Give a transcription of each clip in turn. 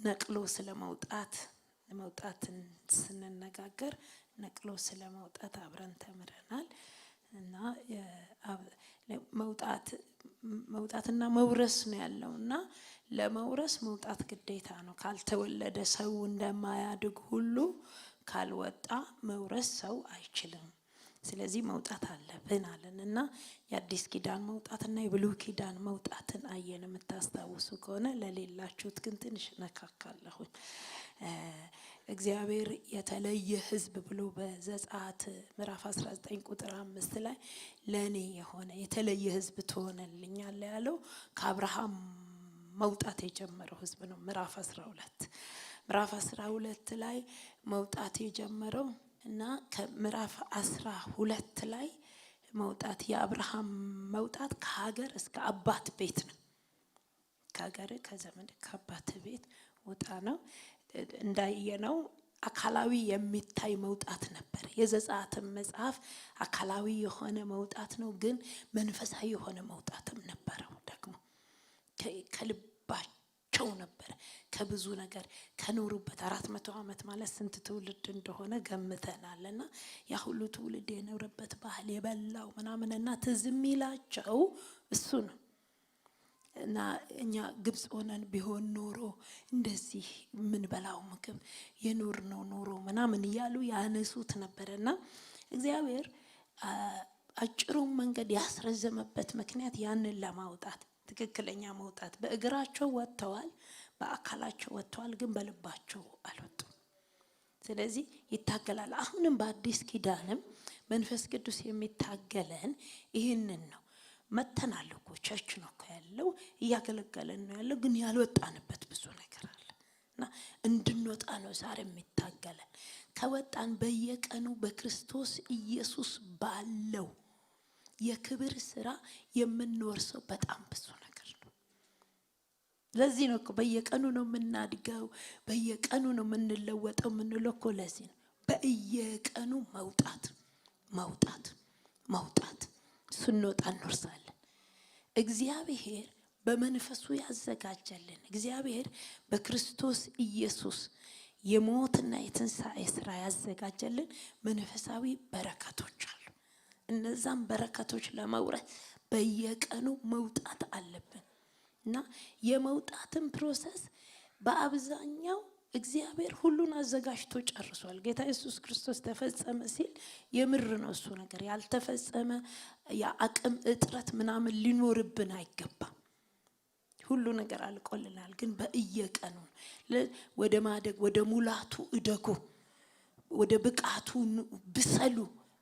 ነቅሎ ስለመውጣትን ስንነጋገር ነቅሎ ስለመውጣት አብረን ተምረናል እና መውጣትና መውረስ ነው ያለውና ለመውረስ መውጣት ግዴታ ነው። ካልተወለደ ሰው እንደማያድግ ሁሉ ካልወጣ መውረስ ሰው አይችልም። ስለዚህ መውጣት አለብን አለንና የአዲስ ኪዳን መውጣትና የብሉይ ኪዳን መውጣትን አየን። የምታስታውሱ ከሆነ ለሌላችሁት ግን ትንሽ ነካካለሁ። እግዚአብሔር የተለየ ሕዝብ ብሎ በዘጸአት ምዕራፍ 19 ቁጥር 5 ላይ ለኔ የሆነ የተለየ ሕዝብ ትሆነልኛለህ ያለው ከአብርሃም መውጣት የጀመረው ሕዝብ ነው። ምዕራፍ 12 ላይ መውጣት የጀመረው እና ከምዕራፍ 12 ላይ መውጣት የአብርሃም መውጣት ከሀገር እስከ አባት ቤት ነው። ከሀገር ከዘመድ ከአባት ቤት ወጣ ነው። እንዳየነው አካላዊ የሚታይ መውጣት ነበር። የዘጸአትም መጽሐፍ አካላዊ የሆነ መውጣት ነው፣ ግን መንፈሳዊ የሆነ መውጣትም ነበረው። ደግሞ ከልባቸው ነበር። ከብዙ ነገር ከኖሩበት 400 ዓመት ማለት ስንት ትውልድ እንደሆነ ገምተናልና ያ ሁሉ ትውልድ የኖረበት ባህል የበላው ምናምንና ትዝ የሚላቸው እሱ ነው። እና እኛ ግብጽ ሆነን ቢሆን ኖሮ እንደዚህ ምን በላው ምግብ የኖርነው ኖሮ ምናምን እያሉ ያነሱት ነበርና እግዚአብሔር አጭሩን መንገድ ያስረዘመበት ምክንያት ያንን ለማውጣት ትክክለኛ መውጣት። በእግራቸው ወጥተዋል፣ በአካላቸው ወጥተዋል፣ ግን በልባቸው አልወጡም። ስለዚህ ይታገላል። አሁንም በአዲስ ኪዳንም መንፈስ ቅዱስ የሚታገለን ይህንን ነው። መተናል እኮ ቸርች ነው እኮ ያለው፣ እያገለገለን ነው ያለው፣ ግን ያልወጣንበት ብዙ ነገር አለ እና እንድንወጣ ነው ዛሬ የሚታገለን። ከወጣን በየቀኑ በክርስቶስ ኢየሱስ ባለው የክብር ስራ የምንወርሰው በጣም ብዙ ነገር ነው። ለዚህ ነው እኮ በየቀኑ ነው የምናድገው፣ በየቀኑ ነው የምንለወጠው የምንለው እኮ ለዚህ ነው። በየቀኑ መውጣት ስንወጣ እንወርሳለን። እግዚአብሔር በመንፈሱ ያዘጋጀልን፣ እግዚአብሔር በክርስቶስ ኢየሱስ የሞትና የትንሣኤ ስራ ያዘጋጀልን መንፈሳዊ በረከቶች አሉ። እነዛም በረከቶች ለመውረስ በየቀኑ መውጣት አለብን እና የመውጣትን ፕሮሰስ በአብዛኛው እግዚአብሔር ሁሉን አዘጋጅቶ ጨርሷል። ጌታ ኢየሱስ ክርስቶስ ተፈጸመ ሲል የምር ነው እሱ ነገር። ያልተፈጸመ የአቅም እጥረት ምናምን ሊኖርብን አይገባም። ሁሉ ነገር አልቆልናል። ግን በየቀኑ ወደ ማደግ ወደ ሙላቱ እደጉ፣ ወደ ብቃቱ ብሰሉ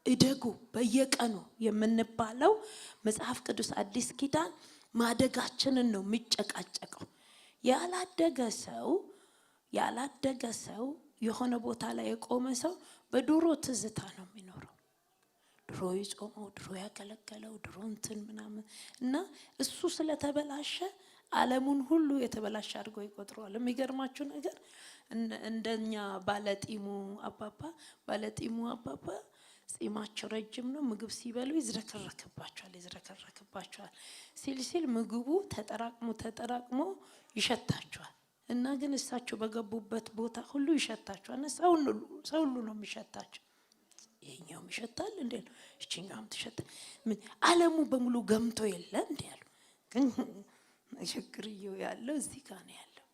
እደጉ በየቀኑ የምንባለው መጽሐፍ ቅዱስ አዲስ ኪዳን ማደጋችንን ነው የሚጨቃጨቀው። ያላደገ ሰው የሆነ ቦታ ላይ የቆመ ሰው በድሮ ትዝታ ነው የሚኖረው። ድሮ ይጾመው፣ ድሮ ያገለገለው፣ ድሮ እንትን ምናምን እና እሱ ስለተበላሸ ዓለሙን ሁሉ የተበላሸ አድርጎ ይቆጥረዋል። የሚገርማችሁ ነገር እንደኛ ባለጢሙ አባባ ጺማቸው ረጅም ነው። ምግብ ሲበሉ ይዝረከረክባቸዋል ሲል ምግቡ ተጠራቅሞ ይሸታቸዋል። እና ግን እሳቸው በገቡበት ቦታ ሁሉ ይሸታቸዋል። ሰው ሁሉ ነው የሚሸታቸው። ይሄኛው ይሸታል እንዴ ነው፣ እቺኛውም ትሸታ። ዓለሙ በሙሉ ገምቶ የለ እንዴ ያሉ። ግን ችግርየው ያለው እዚህ ጋር ነው ያለው።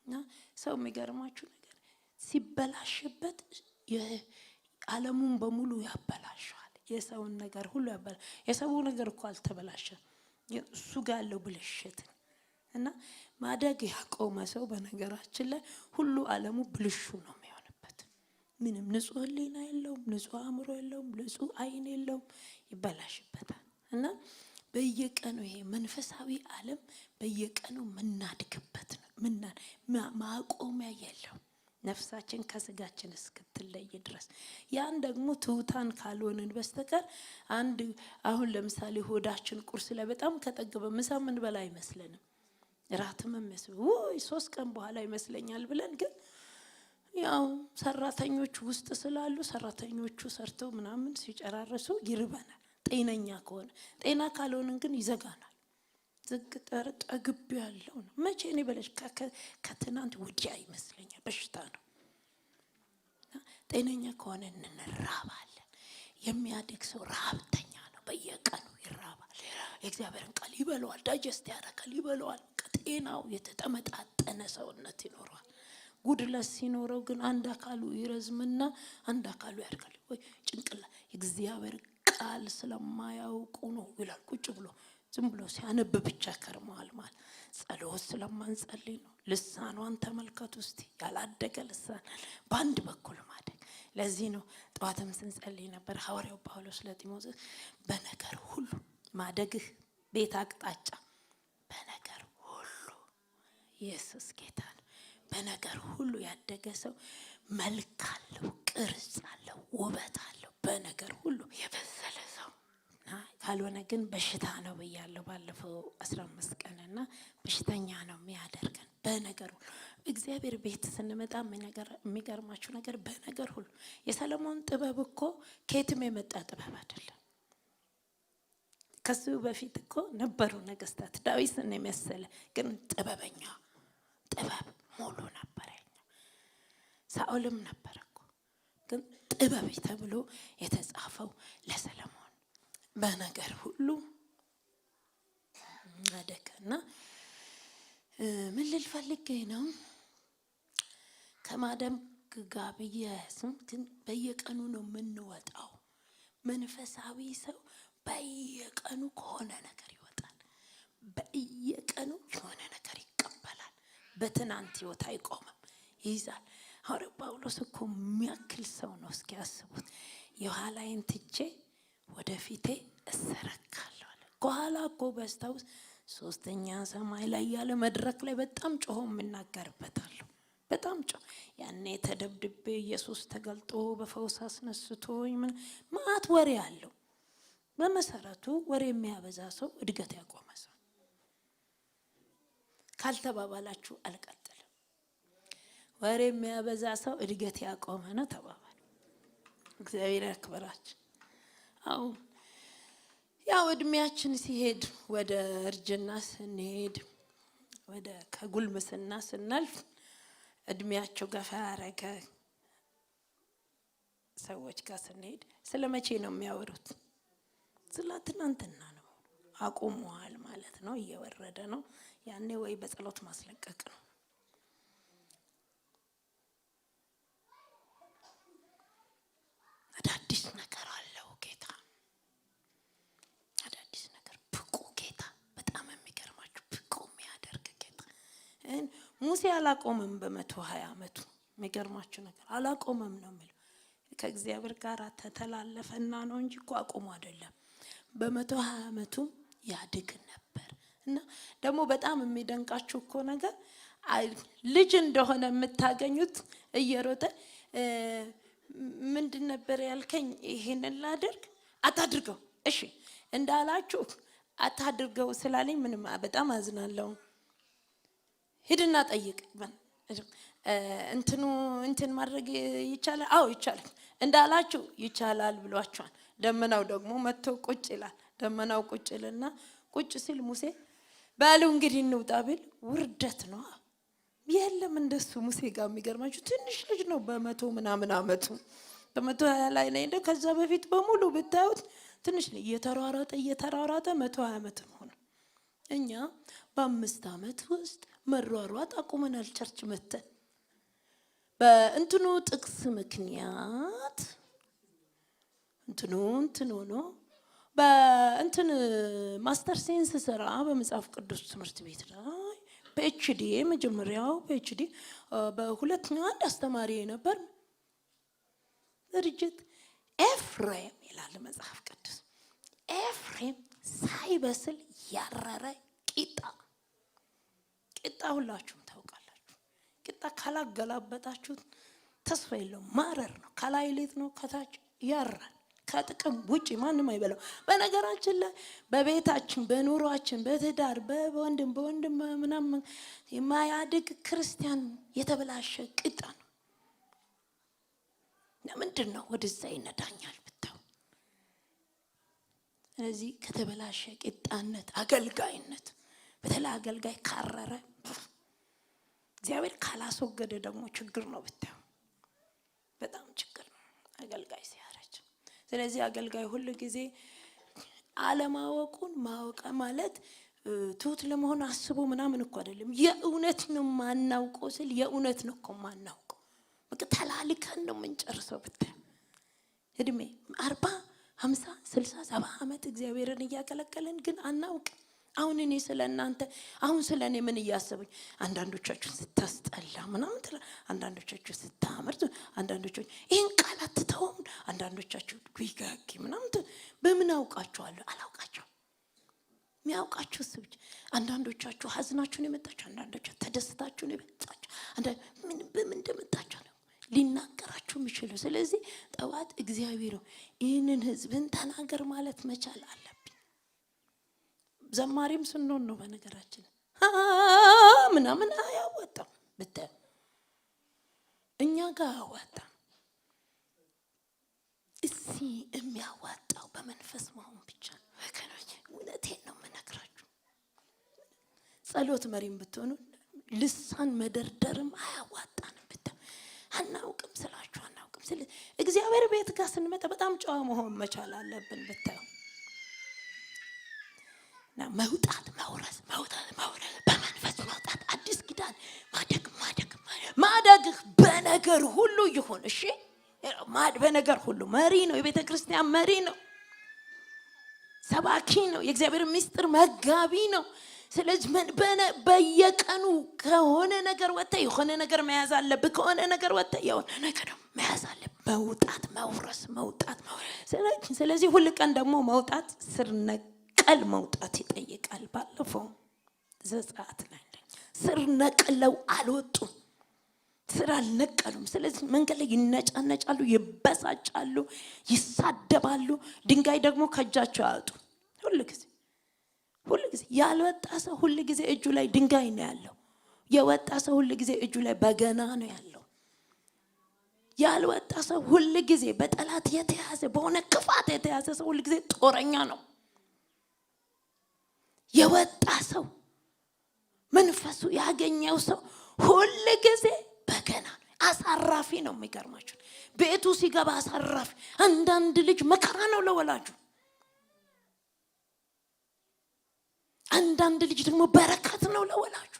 እና ሰው የሚገርማችሁ ነገር ሲበላሽበት ዓለሙን በሙሉ ያበላሻል። የሰውን ነገር ሁሉ ያበላሻል። የሰው ነገር እኮ አልተበላሸም፣ እሱ ጋር ያለው ብልሽት እና ማደግ ያቆመ ሰው በነገራችን ላይ ሁሉ ዓለሙ ብልሹ ነው የሚሆንበት። ምንም ንጹህ ሕሊና የለውም፣ ንጹህ አእምሮ የለውም፣ ንጹህ አይን የለውም፣ ይበላሽበታል። እና በየቀኑ ይሄ መንፈሳዊ ዓለም በየቀኑ ምናድግበት ነው። ማቆሚያ የለውም ነፍሳችን ከስጋችን እስክትለይ ድረስ። ያን ደግሞ ትውታን ካልሆንን በስተቀር አሁን ለምሳሌ ሆዳችን ቁርስ ላይ በጣም ከጠገበ ምሳ ምን በላ አይመስለንም። ራትም ወይ 3 ቀን በኋላ ይመስለኛል ብለን ግን ያው ሰራተኞች ውስጥ ስላሉ ሰራተኞቹ ሰርተው ምናምን ሲጨራረሱ ይርበናል። ጤነኛ ከሆነ ጤና ካልሆነን ግን ይዘጋናል። ዝግጠር ጠግብ ያለው ነው። መቼ እኔ በለሽ ከትናንት ወዲያ ይመስለኛል በሽታ ነው። ጤነኛ ከሆነ እንራባለን። የሚያድግ ሰው ረሃብተኛ ነው። በየቀኑ ይራባል። የእግዚአብሔርን ቃል ይበለዋል፣ ዳይጀስት ያደርጋል፣ ይበለዋል። ጤናው የተጠመጣጠነ ሰውነት ይኖረዋል። ጉድለት ሲኖረው ግን አንድ አካሉ ይረዝምና አንድ አካሉ ያድጋል። ወይ ጭንቅላ የእግዚአብሔር ቃል ስለማያውቁ ነው ይላል። ቁጭ ብሎ ዝም ብሎ ሲያነብ ብቻ ከርመዋል ማለት። ጸሎት ስለማንጸልይ ነው። ልሳኗን ተመልከቱ እስቲ። ያላደገ ልሳን በአንድ በኩል ማደግ። ለዚህ ነው ጠዋትም ስንጸልይ ነበር ሐዋርያው ጳውሎስ ለጢሞቴዎስ በነገር ሁሉ ማደግህ ቤት አቅጣጫ በነገር ሁሉ ኢየሱስ ጌታ ነው። በነገር ሁሉ ያደገ ሰው መልክ አለው፣ ቅርጽ አለው፣ ውበት አለው። በነገር ሁሉ የበሰለ ሰው ካልሆነ ግን በሽታ ነው ብያለሁ ባለፈው 15 ቀንና በሽተኛ ነው የሚያደርገን በነገር ሁሉ። እግዚአብሔር ቤት ስንመጣ የሚገርማችሁ ነገር በነገር ሁሉ የሰለሞን ጥበብ እኮ ከየትም የመጣ ጥበብ አይደለም። ከሱ በፊት እኮ ነበሩ ነገስታት ዳዊትን የመሰለ ግን ጥበበኛ ጥበብ ሙሉ ነበር። ሳኦልም ነበር እኮ ግን ጥበብ ተብሎ የተጻፈው ለሰለሞን በነገር ሁሉ አደገና ምን ልል ፈልጌ ነው ከማደም ጋር ብያስም ግን በየቀኑ ነው የምንወጣው። መንፈሳዊ ሰው በየቀኑ ከሆነ ነገር ይወጣል። በየቀኑ የሆነ ነገር ይቀበላል። በትናንት ህይወት አይቆምም፣ ይይዛል። ሐዋርያው ጳውሎስ እኮ የሚያክል ሰው ነው። እስኪ ያስቡት። የኋላዬን ትቼ ወደፊቴ እሰረካለሁ አለ። ከኋላ እኮ በስታውስ ሶስተኛ ሰማይ ላይ ያለ መድረክ ላይ በጣም ጮሆ የምናገርበታለሁ። በጣም ጮህ ያኔ ተደብድቤ ኢየሱስ ተገልጦ በፈውስ አስነስቶኝ ማአት ወሬ አለው። በመሰረቱ ወሬ የሚያበዛ ሰው እድገት ያቆመ ሰው። ካልተባባላችሁ አልቀጥልም። ወሬ የሚያበዛ ሰው እድገት ያቆመ ነው ተባባሉ። እግዚአብሔር ያክብራችሁ። አሁን ያው እድሜያችን ሲሄድ ወደ እርጅና ስንሄድ ወደ ከጉልምስና ስናልፍ እድሜያቸው ገፋ ያረገ ሰዎች ጋር ስንሄድ ስለ መቼ ነው የሚያወሩት? ስለ ትናንትና ነው። አቁመዋል ማለት ነው። እየወረደ ነው። ያኔ ወይ በጸሎት ማስለቀቅ ነው። አዳዲስ ነገር አለው ጌታ። አዳዲስ ነገር ብቁ ጌታ። በጣም የሚገርማችሁ ብቁ የሚያደርግ ጌታ። ሙሴ አላቆመም በ120 ዓመቱ። የሚገርማችሁ ነገር አላቆመም ነው የሚለው። ከእግዚአብሔር ጋር ተተላለፈና ነው እንጂ እኮ አቁሞ አይደለም። በ120 ዓመቱ ያድግ ነበር። እና ደግሞ በጣም የሚደንቃችሁ እኮ ነገር ልጅ እንደሆነ የምታገኙት እየሮጠ ምንድን ነበር ያልከኝ? ይሄንን ላድርግ አታድርገው። እሺ እንዳላችሁ አታድርገው ስላለኝ ምንም በጣም አዝናለሁ። ሂድና ጠይቅ። እንትን ማድረግ ይቻላል? አዎ ይቻላል። እንዳላችሁ ይቻላል ብሏቸዋል። ደመናው ደግሞ መጥቶ ቁጭ ይላል። ደመናው ቁጭ ይልና ቁጭ ሲል ሙሴ ባሉ እንግዲህ እንውጣ ቢል ውርደት ነው። የለም እንደሱ ሙሴ ጋር የሚገርማችሁ ትንሽ ልጅ ነው። በ100 ምናምን ዓመቱ በ120 ላይ ነው እንደ ከዛ በፊት በሙሉ ብታዩት ትንሽ ነው። እየተሯሯጠ 120 ዓመት ሆነ። እኛ በ5 ዓመት ውስጥ መሯሯጥ አቁመናል። ቸርች መተን በእንትኑ ጥቅስ ምክንያት እንትኑ ነው በእንትን ማስተር ሴንስ ስራ በመጽሐፍ ቅዱስ ትምህርት ቤት ላይ በኤችዲ መጀመሪያው በኤችዲ በሁለተኛው አንድ አስተማሪ ነበር። ድርጅት ኤፍሬም ይላል መጽሐፍ ቅዱስ። ኤፍሬም ሳይበስል ያረረ ቂጣ ሁላችሁም ታውቃላችሁ። ቂጣ ካላገላበጣችሁት ተስፋ የለውም። ማረር ነው። ከላይ ሌት ነው፣ ከታች ያራል። ከጥቅም ውጪ ማንም አይበላው። በነገራችን ላይ በቤታችን በኑሯችን በትዳር በወንድም ምናምን የማያድግ ክርስቲያን የተበላሸ ቂጣ ነው። ምንድን ነው ወደዛ ይነዳኛል ብታው። ስለዚህ ከተበላሸ ቂጣነት አገልጋይነት በተለይ አገልጋይ ካረረ እግዚአብሔር ካላስወገደ ደግሞ ችግር ነው ብታዩ፣ በጣም ችግር ነው አገልጋይ ሲያረጅ። ስለዚህ አገልጋይ ሁሉ ጊዜ አለማወቁን ማወቅ ማለት ትሁት ለመሆን አስቦ ምናምን እኮ አይደለም። የእውነት ነው ማናውቀው ስል የእውነት ነው እኮ ማናውቀው። በቃ ተላልከን ነው የምንጨርሰው ብታይ እድሜ 40 50 60 70 ዓመት እግዚአብሔርን እያገለገለን ግን አናውቅ። አሁን እኔ ስለናንተ አሁን ስለኔ ምን እያሰብኝ አንዳንዶቻችሁ ስታስጠላ ምናምን ትላ፣ አንዳንዶቻችሁ ስታምርት፣ አንዳንዶቻችሁ ይሄን ቃላት ተተውም፣ አንዳንዶቻችሁ ቢጋጊ ምናምን በምን አውቃችኋለሁ? አላውቃችሁም። የሚያውቃችሁ እሱ ብቻ። አንዳንዶቻችሁ ሀዝናችሁን የመጣችሁ፣ አንዳንዶቻችሁ ተደስታችሁን የመጣችሁ፣ አንዳንድ ምን በምን እንደመጣችሁ ነው ሊናገራችሁ የሚችለው። ስለዚህ ጠዋት እግዚአብሔር ይህንን ህዝብን ተናገር ማለት መቻል አለብን። ዘማሪም ስንሆን ነው በነገራችን ምናምን አያወጣም ብታይ እኛ ጋር አያወጣም። እዚህ የሚያዋጣው በመንፈስ መሆን ብቻ ወገኖች፣ እውነቴን ነው የምነግራችሁ። ጸሎት መሪም ብትሆኑ ልሳን መደርደርም አያዋጣንም ብታይ። አናውቅም ስላችሁ አናውቅም። ስለዚህ እግዚአብሔር ቤት ጋር ስንመጣ በጣም ጨዋ መሆን መቻል አለብን ብታይ። መውጣት መውረስ በመንፈስ መውጣት፣ አዲስ ኪዳን ማደግህ በነገር ሁሉ ይሁን። እሺ በነገር ሁሉ መሪ ነው፣ የቤተ ክርስቲያን መሪ ነው፣ ሰባኪ ነው፣ የእግዚአብሔር ምስጢር መጋቢ ነው። ስለዚህ በየቀኑ ከሆነ ነገር ወጥተህ የሆነ ነገር መያዝ አለብህ፣ ከሆነ ነገር ወጥተህ የሆነ ነገር መያዝ አለብህ። መውጣት። ስለዚህ ሁሉ ቀን ደግሞ መውጣት ስር ነቀል መውጣት ይጠይቃል። ባለፈው ዘጸአት ላይ ስር ነቅለው አልወጡም፣ ስር አልነቀሉም። ስለዚህ መንገድ ላይ ይነጫነጫሉ፣ ይበሳጫሉ፣ ይሳደባሉ። ድንጋይ ደግሞ ከእጃቸው ያወጡ። ሁሉ ጊዜ ያልወጣ ሰው ሁሉ ጊዜ እጁ ላይ ድንጋይ ነው ያለው። የወጣ ሰው ሁሉ ጊዜ እጁ ላይ በገና ነው ያለው። ያልወጣ ሰው ሁሉ ጊዜ በጠላት የተያዘ በሆነ ክፋት የተያዘ ሰው ሁሉ ጊዜ ጦረኛ ነው። የወጣ ሰው መንፈሱ ያገኘው ሰው ሁሉ ጊዜ በገና አሳራፊ ነው። የሚገርማችሁ ቤቱ ሲገባ አሳራፊ። አንዳንድ ልጅ መከራ ነው ለወላጁ፣ አንዳንድ ልጅ ደግሞ በረከት ነው ለወላጁ።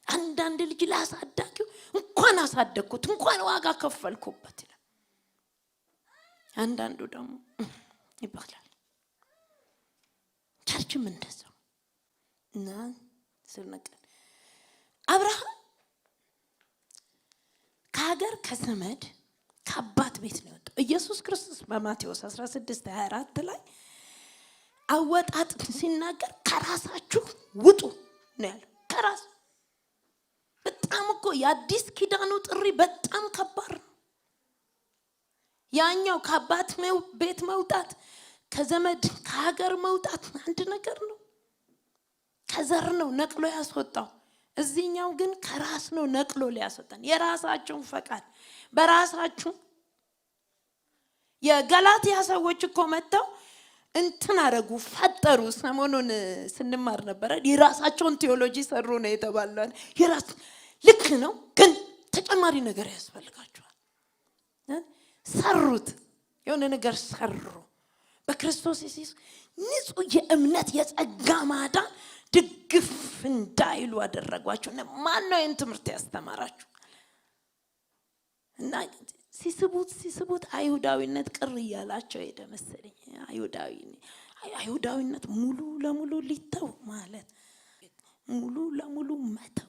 አንዳንድ ልጅ ላሳዳጊው እንኳን አሳደግኩት እንኳን ዋጋ ከፈልኩበት ይላል። አንዳንዱ ደግሞ ይባላል። ቸርችም እንደዛው እና ስለነቀል አብርሃም ከሀገር ከዘመድ ከአባት ቤት ነው የወጣው። ኢየሱስ ክርስቶስ በማቴዎስ 16:24 ላይ አወጣጥ ሲናገር ከራሳችሁ ውጡ ነው ያለው። ከራስ በጣም እኮ የአዲስ ኪዳኑ ጥሪ በጣም ከባድ ነው። ያኛው ከአባት ቤት መውጣት፣ ከዘመድ ከሀገር መውጣት አንድ ነገር ነው። ከዘር ነው ነቅሎ ያስወጣው። እዚህኛው ግን ከራስ ነው ነቅሎ ሊያስወጣን። የራሳችሁን ፈቃድ በራሳችሁ የገላትያ ሰዎች እኮ መጥተው እንትን አረጉ፣ ፈጠሩ። ሰሞኑን ስንማር ነበረ። የራሳቸውን ቴዎሎጂ ሰሩ ነው የተባለው። የራስ ልክ ነው፣ ግን ተጨማሪ ነገር ያስፈልጋቸዋል። ሰሩት፣ የሆነ ነገር ሰሩ። በክርስቶስ ኢየሱስ ንጹህ የእምነት የጸጋ ማዳን ድግፍ እንዳይሉ አደረጓቸው። ማን ነው ይህን ትምህርት ያስተማራችሁ? እና ሲስቡት አይሁዳዊነት ቅር እያላቸው ሄደ መሰለኝ። አይሁዳዊነት ሙሉ ለሙሉ ሊተው ማለት ሙሉ ለሙሉ መተው፣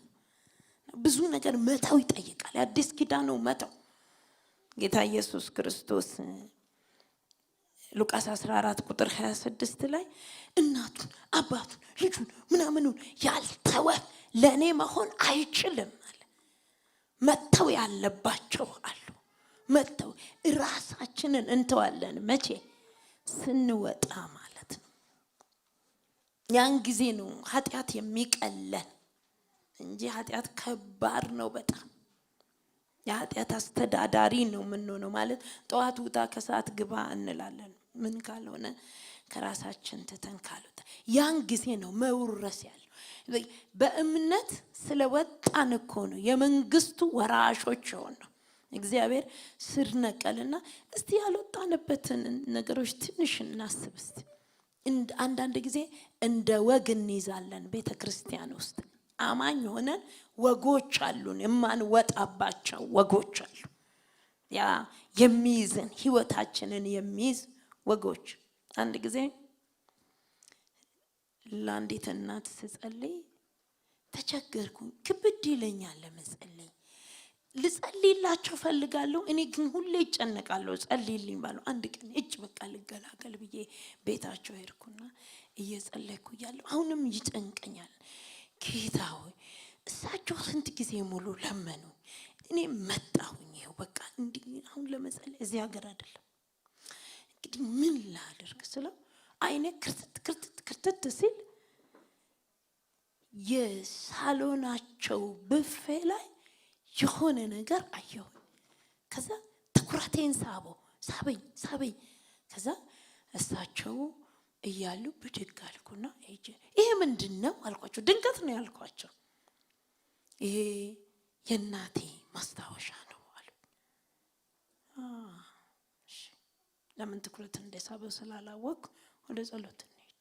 ብዙ ነገር መተው ይጠይቃል። አዲስ ኪዳኑ መተው። ጌታ ኢየሱስ ክርስቶስ ሉቃስ 14:26 ላይ እናቱን አባቱን ልጁን ምናምኑን ያልተወ ለኔ መሆን አይችልም አለ። መተው ያለባቸው አሉ። መተው ራሳችንን እንተዋለን። መቼ? ስንወጣ ማለት ነው። ያን ጊዜ ነው ኃጢአት የሚቀለን እንጂ ኃጢአት ከባድ ነው በጣም። የኃጢአት አስተዳዳሪ ነው የምንሆነው። ማለት ጠዋት ውጣ ከሰዓት ግባ እንላለን። ምን ካልሆነ ከራሳችን ትተን ካልወጣ ያን ጊዜ ነው መውረስ ያለው። በእምነት ስለወጣን እኮ ነው የመንግስቱ ወራሾች ሆነው። እግዚአብሔር ስር ነቀልና እስቲ ያልወጣንበትን ነገሮች ትንሽ እናስብ እስቲ። አንዳንድ ጊዜ እንደ ወግ እንይዛለን። ቤተክርስቲያን ውስጥ አማኝ ሆነን ወጎች አሉን፣ የማንወጣባቸው ወጎች አሉ። ያ የሚይዝን ህይወታችንን የሚይዝ ወጎች። አንድ ጊዜ ለአንዲት እናት ስጸልይ ተቸገርኩኝ። ክብድ ይለኛል ለመጸለይ። ልጸልይላቸው ፈልጋለሁ፣ እኔ ግን ሁሌ እጨነቃለሁ። ጸልይልኝ ባለው አንድ ቀን እጅ በቃ ልገላገል ብዬ ቤታቸው ሄድኩና እየጸለይኩ እያለሁ አሁንም ይጨንቀኛል። ጌታ ሆይ እሳቸው ስንት ጊዜ ሙሉ ለመኑ፣ እኔ መጣሁኝ። ይኸው በቃ እንዲህ አሁን ለመጸለይ እዚህ ሀገር አይደለም እንግዲህ ምን ላድርግ ስለው አይኔ ክርትት ሲል የሳሎናቸው ብፌ ላይ የሆነ ነገር አየሁ። ከዛ ትኩረቴን ሳበኝ። ከዛ እሳቸው እያሉ ብድግ አልኩና ይሄ ምንድነው አልኳቸው። ድንገት ነው ያልኳቸው። ይሄ የእናቴ ማስታወሻ ነው አሉ። ለምን ትኩረት እንደሳበው ስላላወቅኩ ወደ ጸሎት እንሄድ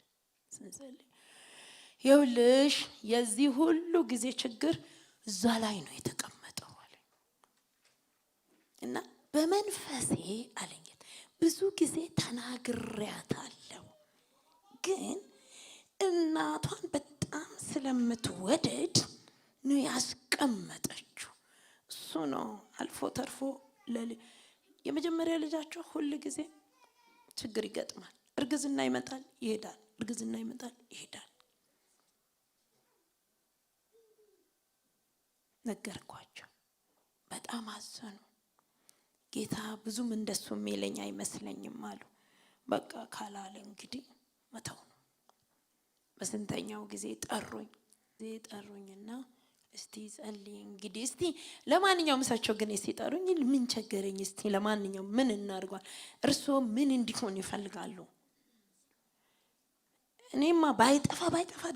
ስንጸልይ ይኸውልሽ የዚህ ሁሉ ጊዜ ችግር እዛ ላይ ነው የተቀመጠው አለ። እና በመንፈሴ አለኝ ብዙ ጊዜ ተናግሬያታለሁ፣ ግን እናቷን በጣም ስለምትወደድ ነው ያስቀመጠችው። እሱ ነው አልፎ ተርፎ የመጀመሪያ ልጃቸው ሁሉ ጊዜ ችግር ይገጥማል። እርግዝና ይመጣል ይሄዳል፣ እርግዝና ይመጣል ይሄዳል። ነገርኳቸው። በጣም አዘኑ። ጌታ ብዙም እንደሱ የሚለኝ አይመስለኝም አሉ። በቃ ካላለ እንግዲህ መተው ነው። በስንተኛው ጊዜ ጠሩኝና እስቲ ጸልይ እንግዲህ እስቲ ለማንኛውም እሳቸው ግን ሲጠሩኝ ምን ቸገረኝ፣ እስቲ ለማንኛውም ምን እናርጓል፣ እርሶ ምን እንዲሆን ይፈልጋሉ? እኔማ ባይጠፋ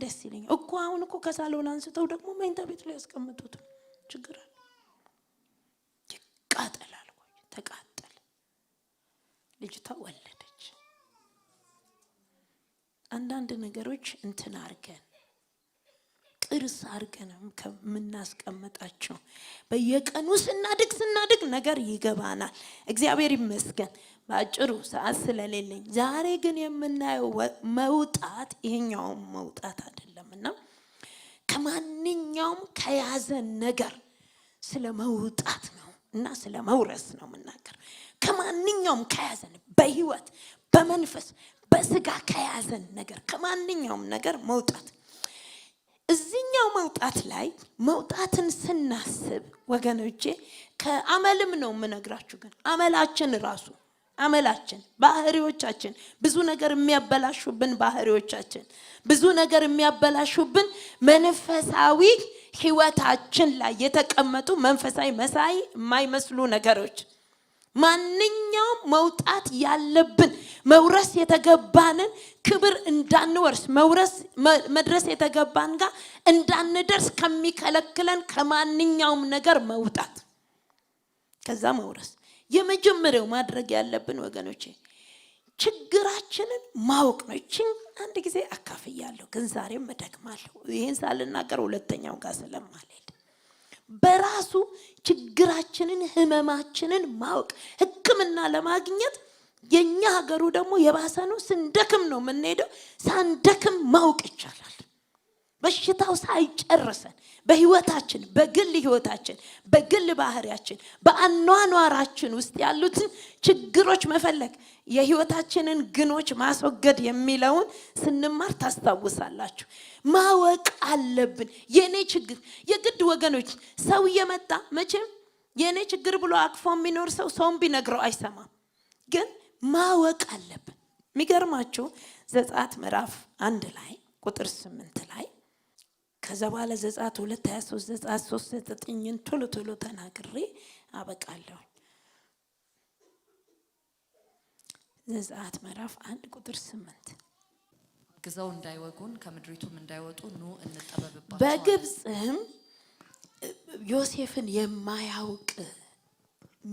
ደስ ይለኛል እኮ። አሁን እኮ ከሳሎን አንስተው ደግሞ መኝታ ቤት ላይ ያስቀምጡት ችግር አለ። ይቃጠል አልኩኝ። ተቃጠለ። ልጅቷ ወለደች። አንዳንድ ነገሮች እንትን አርገን ቅርስ አርገን ከምናስቀምጣቸው በየቀኑ ስናድግ ነገር ይገባናል። እግዚአብሔር ይመስገን። ባጭሩ ሰዓት ስለሌለኝ ዛሬ ግን የምናየው መውጣት ይሄኛው መውጣት አይደለምና ከማንኛውም ከያዘን ነገር ስለ መውጣት ነው እና ስለ መውረስ ነው የምናገር። ከማንኛውም ከያዘን በህይወት በመንፈስ በስጋ ከያዘን ነገር ከማንኛውም ነገር መውጣት። እዚህኛው መውጣት ላይ መውጣትን ስናስብ ወገኖቼ ከአመልም ነው የምነግራችሁ። ግን አመላችን ባህሪዎቻችን ብዙ ነገር የሚያበላሹብን ባህሪዎቻችን ብዙ ነገር የሚያበላሹብን መንፈሳዊ ህይወታችን ላይ የተቀመጡ መንፈሳዊ መሳይ የማይመስሉ ነገሮች ማንኛውም መውጣት ያለብን መውረስ የተገባንን ክብር እንዳንወርስ መድረስ የተገባን ጋር እንዳንደርስ ከሚከለክለን ከማንኛውም ነገር መውጣት ከዛ መውረስ። የመጀመሪያው ማድረግ ያለብን ወገኖቼ ችግራችንን ማወቅ ነው። እቺን አንድ ጊዜ አካፍያለሁ ግን ዛሬም እደግማለሁ። ይሄን ሳልናገር ሁለተኛው ጋር ስለማልሄድ በራሱ ችግራችንን ህመማችንን ማወቅ ህክምና ለማግኘት የኛ ሀገሩ ደግሞ የባሰ ነው። ስንደክም ነው የምንሄደው። ሳንደክም ማወቅ ይቻላል። በሽታው ሳይጨርሰን በህይወታችን በግል ህይወታችን በግል ባህሪያችን በአኗኗራችን ውስጥ ያሉትን ችግሮች መፈለግ የህይወታችንን ግኖች ማስወገድ የሚለውን ስንማር ታስታውሳላችሁ። ማወቅ አለብን። የኔ ችግር የግድ ወገኖች ሰው እየመጣ መቼም የኔ ችግር ብሎ አቅፎ የሚኖር ሰውም ቢነግረው አይሰማም። ግን ማወቅ አለብን። የሚገርማችሁ ዘጸአት ምዕራፍ 1 ላይ ቁጥር 8 ላይ ከዛ በኋላ ዘጸአት 2:23 ዘጸአት 3:9 ቶሎ ተናግሬ አበቃለሁ። ዘጸአት ምዕራፍ 1 ቁጥር 8 ግዛው እንዳይወጉን ከምድሪቱም እንዳይወጡ ኑ እንጠበብባቸው። በግብጽም ዮሴፍን የማያውቅ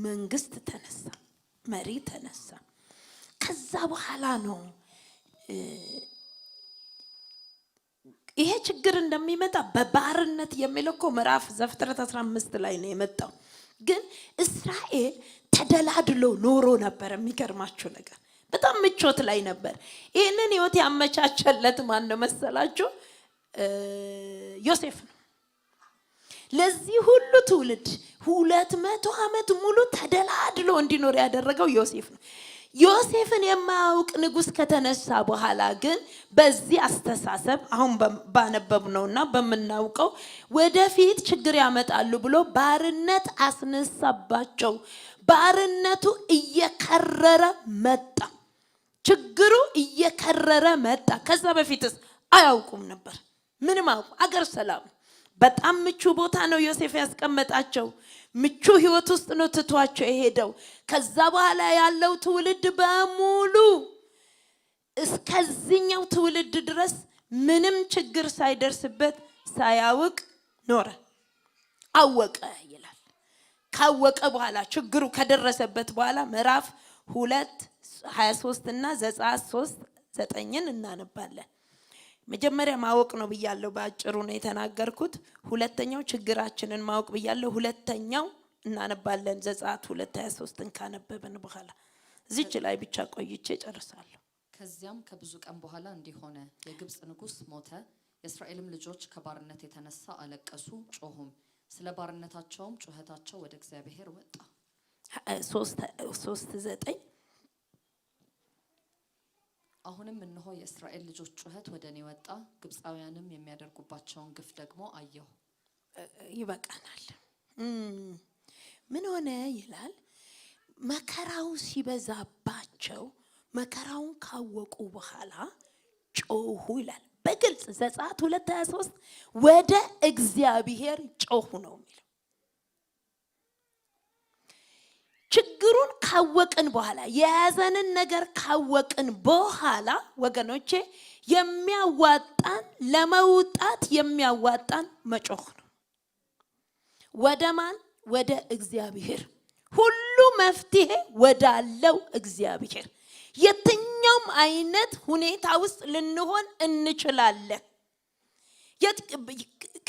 መንግስት ተነሳ፣ መሪ ተነሳ። ከዛ በኋላ ነው ይሄ ችግር እንደሚመጣ በባርነት የሚለው እኮ ምዕራፍ ዘፍጥረት 15 ላይ ነው የመጣው። ግን እስራኤል ተደላድሎ ኖሮ ነበር። የሚገርማችሁ ነገር በጣም ምቾት ላይ ነበር። ይሄንን ህይወት ያመቻቸለት ማን ነው መሰላችሁ? ዮሴፍ ነው። ለዚህ ሁሉ ትውልድ 200 ዓመት ሙሉ ተደላድሎ እንዲኖር ያደረገው ዮሴፍ ነው። ዮሴፍን የማያውቅ ንጉስ ከተነሳ በኋላ ግን በዚህ አስተሳሰብ አሁን ባነበብነውና በመናውቀው ወደፊት ችግር ያመጣሉ ብሎ ባርነት አስነሳባቸው። ባርነቱ እየከረረ መጣ። ችግሩ እየከረረ መጣ። ከዛ በፊትስ አያውቁም ነበር። ምንም አውቁ አገር ሰላም በጣም ምቹ ቦታ ነው ዮሴፍ ያስቀመጣቸው። ምቹ ህይወት ውስጥ ነው ትቷቸው የሄደው። ከዛ በኋላ ያለው ትውልድ በሙሉ እስከዚህኛው ትውልድ ድረስ ምንም ችግር ሳይደርስበት ሳያውቅ ኖረ። አወቀ ይላል። ካወቀ በኋላ ችግሩ ከደረሰበት በኋላ ምዕራፍ 2:23 እና ዘጸአት 3:9 እናነባለን። መጀመሪያ ማወቅ ነው ብያለሁ፣ በአጭሩ ነው የተናገርኩት። ሁለተኛው ችግራችንን ማወቅ ብያለሁ። ሁለተኛው እናነባለን ዘጸአት 2:23ን ካነበብን በኋላ እዚች ላይ ብቻ ቆይቼ ጨርሳለሁ። ከዚያም ከብዙ ቀን በኋላ እንዲህ ሆነ፣ የግብጽ ንጉስ ሞተ። የእስራኤልም ልጆች ከባርነት የተነሳ አለቀሱ ጮሁም፣ ስለ ባርነታቸውም ጩኸታቸው ወደ እግዚአብሔር ወጣ። 3:9 አሁንም እነሆ የእስራኤል ልጆች ጩኸት ወደ እኔ ወጣ፣ ግብጻውያንም የሚያደርጉባቸውን ግፍ ደግሞ አየሁ። ይበቃናል። ምን ሆነ ይላል? መከራው ሲበዛባቸው መከራውን ካወቁ በኋላ ጮሁ ይላል በግልጽ ዘጸአት 2:23 ወደ እግዚአብሔር ጮሁ ነው የሚለው። ችግሩን ካወቅን በኋላ የያዘንን ነገር ካወቅን በኋላ ወገኖቼ የሚያዋጣን ለመውጣት የሚያዋጣን መጮህ ነው። ወደ ማን? ወደ እግዚአብሔር። ሁሉ መፍትሄ ወዳለው እግዚአብሔር። የትኛውም አይነት ሁኔታ ውስጥ ልንሆን እንችላለን።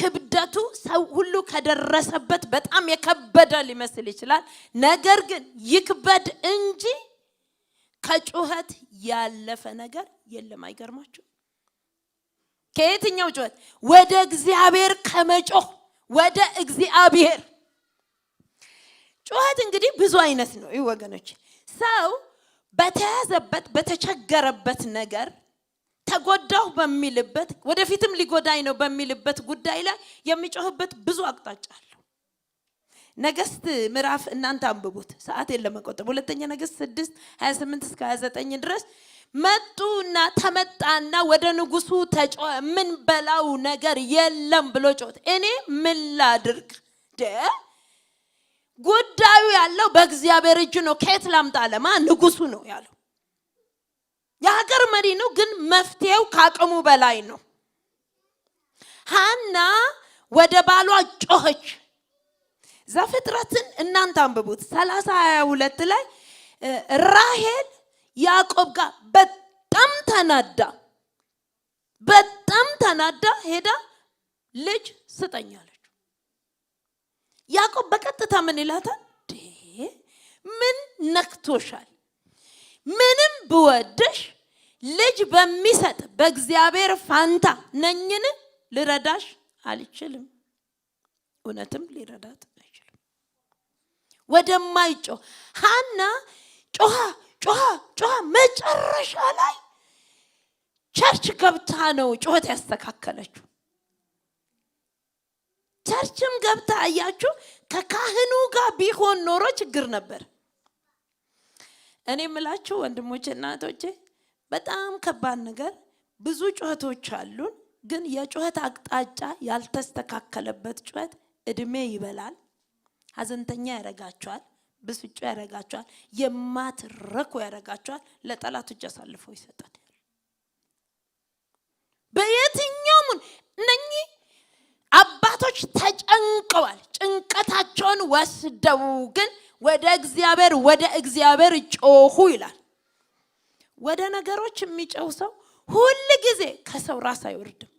ክብደቱ ሰው ሁሉ ከደረሰበት በጣም የከበደ ሊመስል ይችላል። ነገር ግን ይክበድ እንጂ ከጩኸት ያለፈ ነገር የለም። አይገርማችሁ? ከየትኛው ጩኸት? ወደ እግዚአብሔር ከመጮህ ወደ እግዚአብሔር። ጩኸት እንግዲህ ብዙ አይነት ነው ወገኖች። ሰው በተያዘበት በተቸገረበት ነገር ተጎዳው በሚልበት ወደፊትም ሊጎዳኝ ነው በሚልበት ጉዳይ ላይ የሚጮህበት ብዙ አቅጣጫ አለው። ነገስት ምዕራፍ እናንተ አንብቡት፣ ሰዓት የለም መቆጠብ። ሁለተኛ ነገስት 6:28 እስከ 29 ድረስ መጡና ተመጣና ወደ ንጉሱ ተጮኸ። ምን በላው ነገር የለም ብሎ ጮኸ። እኔ ምን ላድርግ? ጉዳዩ ያለው በእግዚአብሔር እጅ ነው። ከየት ላምጣ? ለማ ንጉሱ ነው ያለው። የሀገር መሪ ነው፣ ግን መፍትሄው ካቅሙ በላይ ነው። ሐና ወደ ባሏ ጮኸች። ዘፍጥረትን እናንተ አንብቡት 30:22 ላይ ራሔል ያዕቆብ ጋር በጣም ተናዳ ሄዳ ልጅ ስጠኝ አለች። ያዕቆብ በቀጥታ ምን ይላታል? ምን ነክቶሻል? ምንም ብወድሽ ልጅ በሚሰጥ በእግዚአብሔር ፋንታ ነኝን? ልረዳሽ አልችልም። እውነትም ሊረዳት አይችልም። ወደማይጮህ ሐና ጮሃ መጨረሻ ላይ ቸርች ገብታ ነው ጩኸት ያስተካከለችው። ቸርችም ገብታ አያችሁ፣ ከካህኑ ጋር ቢሆን ኖሮ ችግር ነበር። እኔ የምላችሁ ወንድሞቼ እና እህቶቼ በጣም ከባድ ነገር። ብዙ ጩኸቶች አሉን፣ ግን የጩኸት አቅጣጫ ያልተስተካከለበት ጩኸት እድሜ ይበላል፣ ሀዘንተኛ ያደርጋቸዋል፣ ብስጩ ያረጋቸዋል፣ የማትረኩ ያረጋቸዋል፣ ለጠላት እጅ አሳልፎ ይሰጣል። በየትኛውም እነኚህ አባቶች ተጨንቀዋል። ጭንቀታቸውን ወስደው ግን ወደ እግዚአብሔር ጮሁ ይላል። ወደ ነገሮች የሚጮህ ሰው ሁሉ ጊዜ ከሰው ራስ አይወርድም፣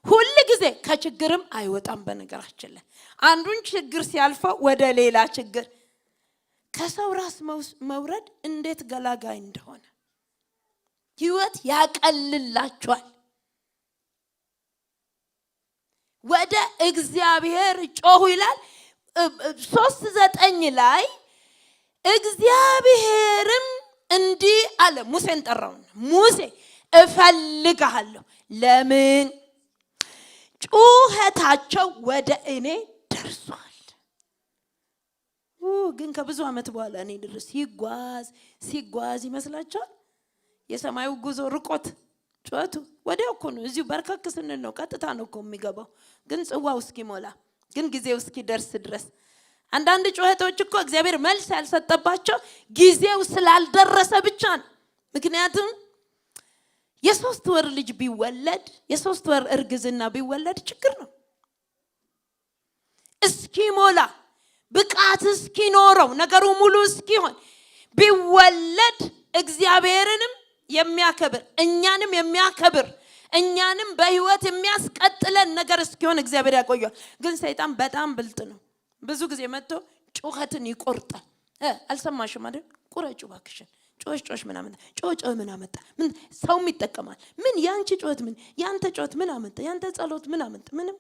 ሁሉ ጊዜ ከችግርም አይወጣም። በነገራችን ላይ አንዱን ችግር ሲያልፈው ወደ ሌላ ችግር፣ ከሰው ራስ መውረድ እንዴት ገላጋይ እንደሆነ ህይወት ያቀልላቸዋል። ወደ እግዚአብሔር ጮሁ ይላል 3:9 ላይ እግዚአብሔርም እንዲህ አለ። ሙሴን ጠራው። ሙሴ እፈልግሃለሁ። ለምን? ጩኸታቸው ወደ እኔ ደርሷል። ግን ከብዙ ዓመት በኋላ እኔ ድረስ ሲጓዝ ይመስላችኋል? የሰማዩ ጉዞ ርቆት ጩኸቱ ወዲያው እኮ ነው። እዚሁ በርከክ ስንል ነው፣ ቀጥታ ነው እኮ የሚገባው። ግን ጽዋው እስኪሞላ፣ ግን ጊዜው እስኪደርስ ድረስ አንዳንድ ጩኸቶች እኮ እግዚአብሔር መልስ ያልሰጠባቸው ጊዜው ስላልደረሰ ብቻ ነው። ምክንያቱም የ3 ወር ልጅ ቢወለድ፣ የ3 ወር እርግዝና ቢወለድ ችግር ነው። እስኪሞላ ብቃት እስኪኖረው ነገሩ ሙሉ እስኪሆን ቢወለድ እግዚአብሔርንም የሚያከብር እኛንም የሚያከብር እኛንም በህይወት የሚያስቀጥለን ነገር እስኪሆን እግዚአብሔር ያቆያል። ግን ሰይጣን በጣም ብልጥ ነው። ብዙ ጊዜ መጥቶ ጩኸትን ይቆርጣል። አልሰማሽም አይደል? ቁረጩ ባክሽን። ጮሽ ምን አመጣ? ምን አመጣ? ምን ሰውም ይጠቀማል። ምን ያንቺ ጩኸት ምን ያንተ ጩኸት ምን አመጣ? ያንተ ጸሎት ምን አመጣ? ምንም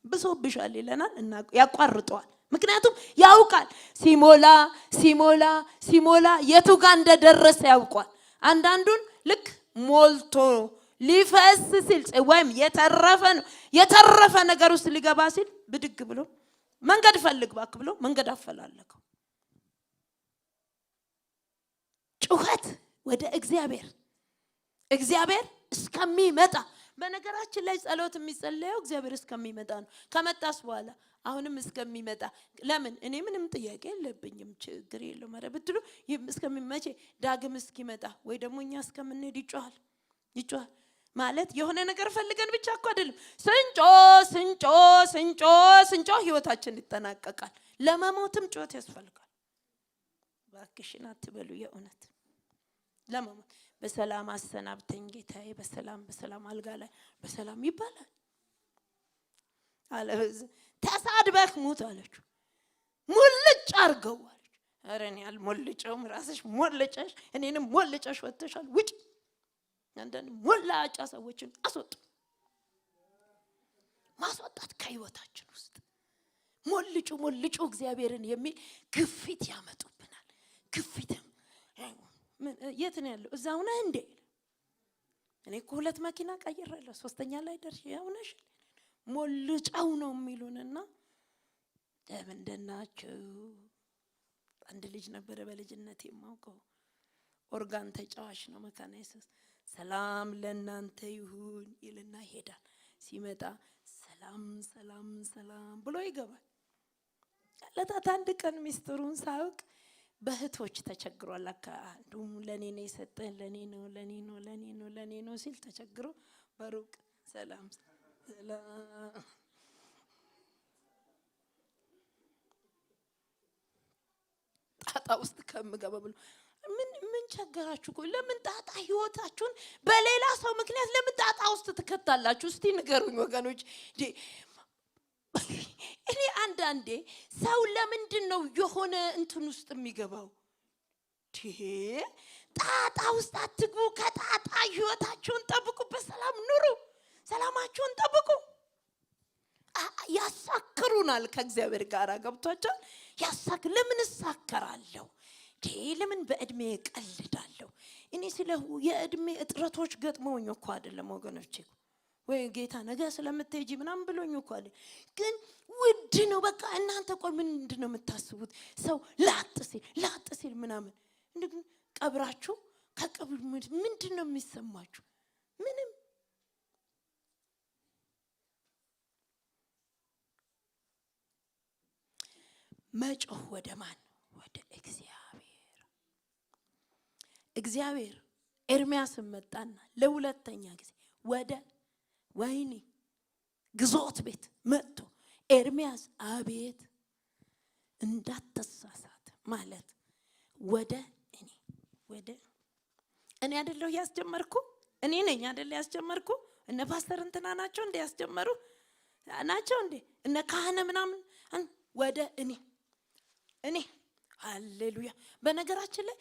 ብሶብሻል ይለናል እና ያቋርጠዋል። ምክንያቱም ያውቃል ሲሞላ የቱ ጋር እንደደረሰ ያውቃል። አንዳንዱን ልክ ሞልቶ ሊፈስ ሲል ወይም የተረፈ ነገር ውስጥ ሊገባ ሲል ብድግ ብሎ መንገድ ፈልግ ባክ ብሎ መንገድ አፈላለከው። ጩኸት ወደ እግዚአብሔር እስከሚመጣ። በነገራችን ላይ ጸሎት የሚጸለየው እግዚአብሔር እስከሚመጣ ነው። ከመጣስ በኋላ አሁንም እስከሚመጣ። ለምን? እኔ ምንም ጥያቄ የለብኝም፣ ችግር የለውም። ኧረ ብትሉ እስከሚመቼ ዳግም እስኪመጣ ወይ ደግሞ እኛ እስከምንሄድ ይጮሃል ማለት የሆነ ነገር ፈልገን ብቻ እኮ አይደለም። ስንጮ ህይወታችን ይጠናቀቃል። ለመሞትም ጩኸት ያስፈልጋል። ባክሽን አትበሉ። የእውነት ለመሞት በሰላም አሰናብተኝ ጌታዬ፣ በሰላም አልጋ ላይ በሰላም ይባላል። ተሳድበህ ሙት አለችው። ሙልጭ አርገው አለች። ኧረ እኔ አልሞልጨውም፣ ራስሽ ሞልጨሽ እኔንም ሞልጨሽ ወጥተሻል፣ ውጭ። አንዳንድ ሞላጫ ሰዎችን ማስወጣት ከህይወታችን ውስጥ ሞልጩ እግዚአብሔርን የሚል ግፊት ያመጡብናል። ግፊትም የት ነው ያለው? እዛው ነህ እንዴ? እኔ እኮ 2 መኪና ቀይሬያለሁ፣ 3ኛ ላይ ደርሼ ያውነሽ ሞልጫው ነው የሚሉንና እንደናችሁ። አንድ ልጅ ነበረ በልጅነት የማውቀው፣ ኦርጋን ተጫዋች ነው፣ መካነ ኢየሱስ። ሰላም ለእናንተ ይሁን ይልና ይሄዳል። ሲመጣ ሰላም ብሎ ይገባል። ለታት አንድ ቀን ሚስጥሩን ሳውቅ በእህቶች ተቸግሯል። አንዱም ለኔ ነው የሰጠን፣ ለኔ ነው ሲል ተቸግሮ በሩቅ ሰላም ጣጣ ውስጥ ከምገባ ብሎ ምን ቸገራችሁ? ለምን ጣጣ ህይወታችሁን በሌላ ሰው ምክንያት ለምን ጣጣ ውስጥ ትከታላችሁ? እስቲ ንገሩኝ ወገኖች። እኔ አንዳንዴ ሰው ለምንድን ነው የሆነ እንትን ውስጥ የሚገባው? ጣጣ ውስጥ አትግቡ። ከጣጣ ህይወታችሁን ጠብቁ። በሰላም ኑሩ። ሰላማችሁን ጠብቁ። ያሳክሩናል ከእግዚአብሔር ጋር ገብቷቸው ለምን እሳከራለሁ? ለምን በእድሜ ቀልዳለሁ? እኔ ስለ የእድሜ እጥረቶች ገጥመውኝ እኮ አይደለም ወገኖቼ፣ ወይ ጌታ ነገ ስለምትሄጂ ምናምን ብሎኝ እኮ አይደል። ግን ውድ ነው በቃ። እናንተ ቆይ ምንድን ነው የምታስቡት? ሰው ላጥ ሲል ምናምን እንደግን ቀብራችሁ ከቀብር ምንድን ነው የሚሰማችሁ? ምንም። መጮህ ወደ ማን? ወደ እግዚአብሔር ኤርምያስን መጣና ለሁለተኛ ጊዜ ወደ ወይኒ ግዞት ቤት መጥቶ ኤርምያስ አቤት እንዳትሳሳት ማለት ወደ እኔ አይደለሁ ያስጀመርኩ? እኔ ነኝ አይደል ያስጀመርኩ? እነ ፓስተር እንትና ናቸው እንደ ያስጀመሩ ናቸው እንደ እነ ካህነ ምናምን ወደ እኔ ሃሌሉያ። በነገራችን ላይ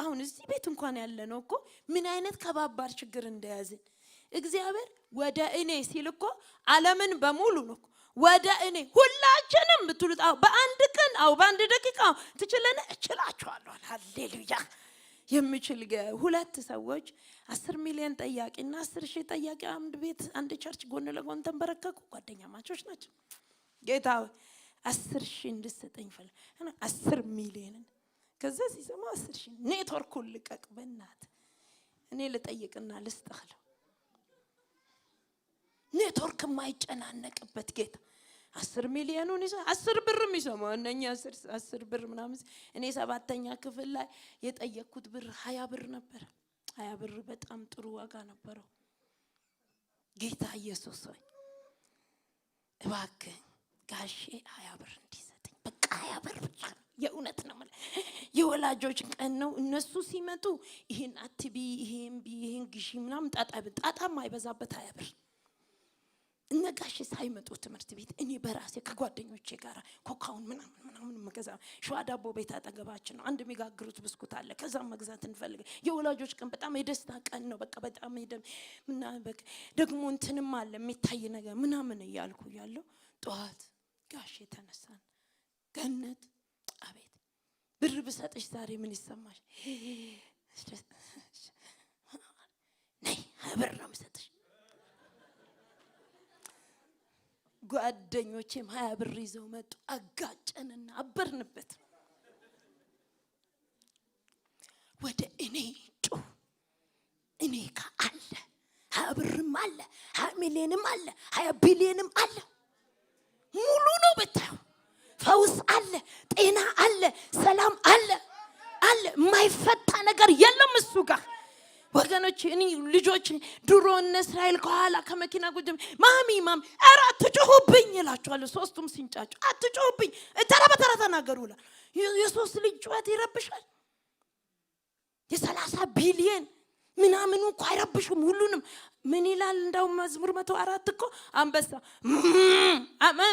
አሁን እዚህ ቤት እንኳን ያለ ነው እኮ ምን አይነት ከባባር ችግር እንደያዝን እግዚአብሔር ወደ እኔ ሲል እኮ ዓለምን በሙሉ ነው ወደ እኔ ሁላችንም ብትሉት በአንድ ቀን በአንድ ደቂቃ ትችለና እችላችኋለሁ። ሃሌሉያ። የሚችል ሁለት ሰዎች 10 ሚሊዮን ጠያቂና 10,000 ጠያቂ አንድ ቤት አንድ ቸርች ጎን ለጎን ተንበረከኩ። ጓደኛ ማቾች ናቸው። ጌታ 10,000 እንድትሰጠኝ ፈልግ 10 ሚሊዮን ከዛ ሲሰማ 10,000 ኔትወርኩን ልቀቅ በእናት እኔ ልጠይቅና ልስጥኸው። ኔትወርክ የማይጨናነቅበት ጌታ 10 ሚሊዮኑን ይሰ 10 ብርም ይሰማው እነኛ 10 ብር ምናምን እኔ 7ኛ ክፍል ላይ የጠየቅኩት ብር 20 ብር ነበር። 20 ብር በጣም ጥሩ ዋጋ ነበረው። ጌታ ኢየሱስ ሆይ እባክህ ጋሼ 20 ብር እንዲሰጠኝ በቃ 20 ብር ብቻ ነው። የእውነት ነው ማለት የወላጆች ቀን ነው። እነሱ ሲመጡ ይሄን አትቢ ይሄን ግዢ ምናምን ጣጣም አይበዛበት 20 ብር እነጋሽ ሳይመጡ ትምህርት ቤት እኔ በራሴ ከጓደኞቼ ጋር ኮካውን ምናምን መገዛ ሸዋ ዳቦ ቤት አጠገባችን ነው። አንድ የሚጋግሩት ብስኩት አለ። ከዛም መግዛት እንፈልግ። የወላጆች ቀን በጣም የደስታ ቀን ነው። በቃ በጣም በቃ ደግሞ እንትንም አለ የሚታይ ነገር ምናምን እያልኩ ያለው ጧት ጋሽ ተነሳን። ገነት አቤት ብር ብሰጥሽ ዛሬ ምን ይሰማሽ? ነይ ብር ነው የምሰጥሽ። ጓደኞቼም 20 ብር ይዘው መጡ። አጋጨንና አበርንበት። ወደ እኔ ጩህ። እኔ ካለ 20 ብርም አለ 20 ሚሊዮንም አለ 20 ቢሊዮንም አለ። ሙሉ ነው ብታዩ። ፈውስ አለ፣ ጤና አለ፣ ሰላም አለ። የማይፈታ ነገር የለም እሱ ጋር ወገኖች። እኔ ልጆች ድሮ እነ እስራኤል ከኋላ ከመኪና ጉድም ማሚ ኧረ አትጮሁብኝ እላቸዋለሁ። ሶስቱም ሲንጫጩ አትጮሁብኝ ተራ በተራ ተናገሩ ይላል። የሶስት ልጅ ጩኸት ይረብሻል። የ30 ቢሊዮን ምናምኑ እኮ አይረብሹም ሁሉንም። ምን ይላል እንዳው መዝሙር 104 እኮ አንበሳ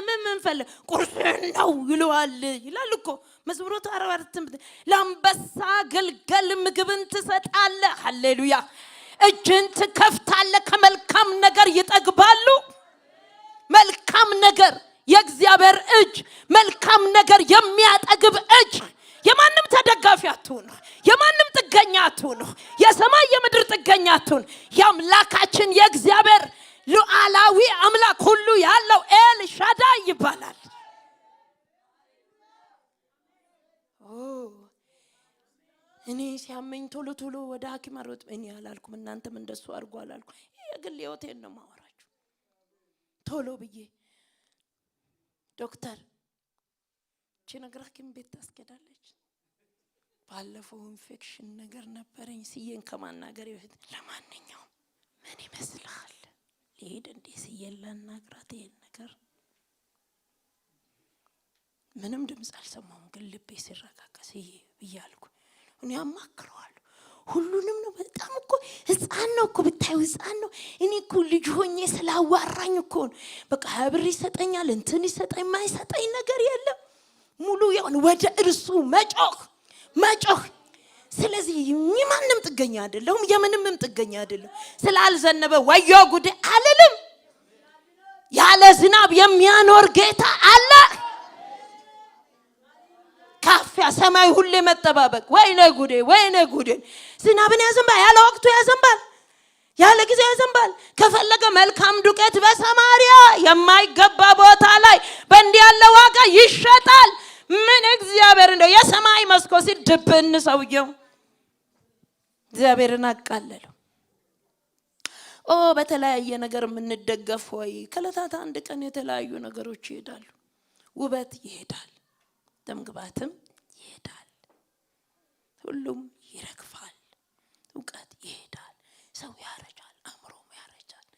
ምን ፈለ ቁርስ ነው ይላል እኮ መዝሙር 104 ለአንበሳ ግልገል ምግብን ትሰጣለህ። ሃሌሉያ። እጅን ትከፍታለህ ከመልካም ነገር ይጠግባሉ። መልካም ነገር የእግዚአብሔር እጅ መልካም ነገር የሚያጠግብ እጅ። የማንም ተደጋፊ አትሁኑ። የማንም ጥገኛ አትሁኑ። የሰማይ የምድር ጥገኛ አትሁኑ። የአምላካችን የእግዚአብሔር ሉዓላዊ አምላክ ሁሉ ያለው ኤል ሻዳይ ይባላል። እኔ ሲያመኝ ቶሎ ወደ ሐኪም አሮጥ እኔ አላልኩም። እናንተም እንደሱ አድርጉ አላልኩም። የግል ህይወቴን ነው ማወራችሁ። ቶሎ ብዬ ዶክተር ነገር ሐኪም ቤት ታስኬዳለች። ባለፈው ኢንፌክሽን ነገር ነበረኝ ሲየን ከማናገር ይሁን። ለማንኛውም ምን ይመስልሃል ልሄድ እንዴ ሲየን ላናግራት? ይሄን ነገር ምንም ድምጽ አልሰማሁም፣ ግን ልቤ ሲረጋጋስ ይያልኩ እኔ አማክረዋለሁ። ሁሉንም ነው። በጣም እኮ ህፃን ነው እኮ ብታዩ ህፃን ነው። እኔ እኮ ልጅ ሆኜ ስላዋራኝ እኮ በቃ ብር ይሰጠኛል እንትን ይሰጠኝ ማይሰጠኝ ነገር የለም። ሙሉ ያውን ወደ እርሱ መጮህ። ስለዚህ የማንም ጥገኛ አይደለም፣ የምንም ጥገኛ አይደለም። ስላልዘነበ ወዮ ጉዴ አልልም። ያለ ዝናብ የሚያኖር ጌታ አለ። ካፊያ ሰማይ ሁሌ መጠባበቅ። ወይኔ ጉዴ ዝናብን ያዘንባል፣ ያለ ወቅቱ ያዘንባል፣ ያለ ጊዜው ያዘንባል። ከፈለገ መልካም ዱቄት በሰማሪያ የማይገባ ቦታ ላይ በእንዲህ ያለ ዋጋ ይሸጣል። ምን እግዚአብሔር እንደው የሰማይ መስኮት ሲል ድብን ሰውየው እግዚአብሔርን አቃለለው። በተለያየ ነገር የምንደገፍ ወይ ከለታት አንድ ቀን የተለያዩ ነገሮች ይሄዳሉ። ውበት ይሄዳል፣ ደምግባትም ይሄዳል፣ ሁሉም ይረግፋል፣ እውቀት ይሄዳል፣ ሰው ያረጃል፣ አእምሮም ያረጃል።